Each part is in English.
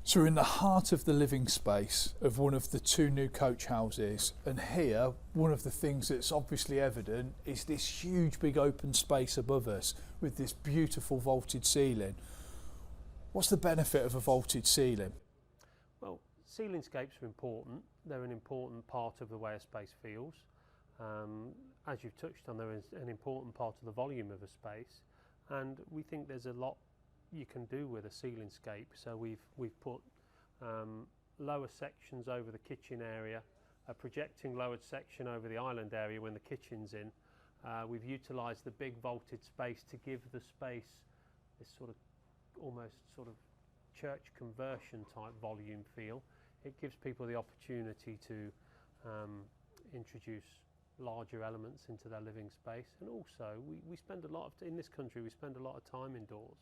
So we're in the heart of the living space of one of the two new coach houses, and here one of the things that's obviously evident is this huge big open space above us with this beautiful vaulted ceiling. What's the benefit of a vaulted ceiling? Well, ceilingscapes are important. They're an important part of the way a space feels. As you've touched on, they're an important part of the volume of a space, and we think there's a lot you can do with a ceilingscape. So we've put lower sections over the kitchen area, a projecting lowered section over the island area when the kitchen's in. We've utilised the big vaulted space to give the space this almost sort of church conversion type volume feel. It gives people the opportunity to introduce larger elements into their living space, and also we spend a lot of, in this country we spend a lot of time indoors,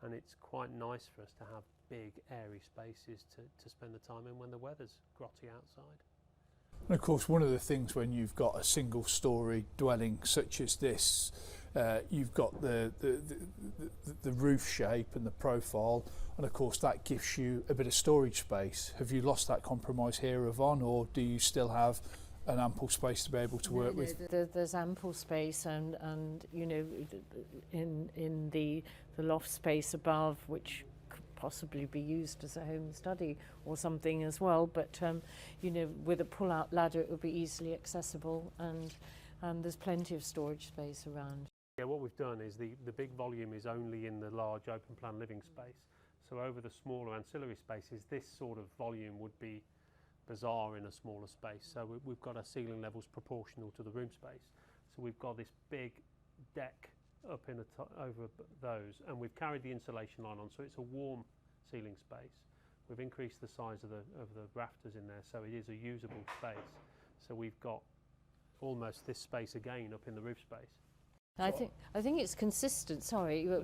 and it's quite nice for us to have big airy spaces to spend the time in when the weather's grotty outside. And of course, one of the things when you've got a single story dwelling such as this, you've got the roof shape and the profile, and of course that gives you a bit of storage space. Have you lost that compromise here, Yvonne, or do you still have an ample space to be able to work with? There's ample space, and you know, in the loft space above, which could possibly be used as a home study or something as well, but you know, with a pull-out ladder it would be easily accessible, and there's plenty of storage space around. Yeah, what we've done is the big volume is only in the large open plan living space, so over the smaller ancillary spaces this sort of volume would be bizarre in a smaller space. So we've got our ceiling levels proportional to the room space. So we've got this big deck up in over those, and we've carried the insulation line on, so it's a warm ceiling space. We've increased the size of the rafters in there, so it is a usable space. So we've got almost this space again up in the roof space. I think it's consistent,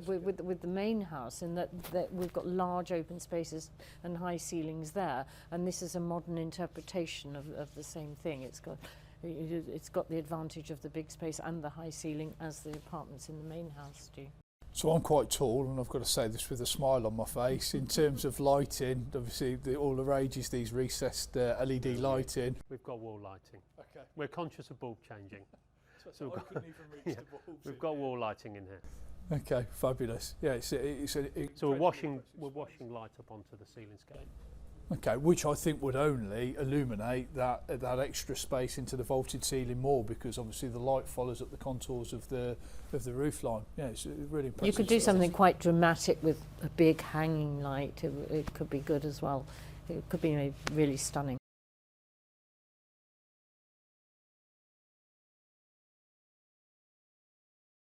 with the main house, in that we've got large open spaces and high ceilings there, and this is a modern interpretation of the same thing. It's got the advantage of the big space and the high ceiling as the apartments in the main house do. So I'm quite tall, and I've got to say this with a smile on my face. In terms of lighting, obviously all the rage is these recessed LED lighting. We've got wall lighting. Okay. We're conscious of bulb changing. So I couldn't even reach the bulbs. We've got wall lighting in here. Okay, fabulous. Yeah, so we're washing light up onto the ceiling scape. Okay, which I think would only illuminate that extra space into the vaulted ceiling more, because obviously the light follows up the contours of the roof line. Yeah, it's really impressive. You could do something quite dramatic with a big hanging light. It could be good as well. It could be made really stunning.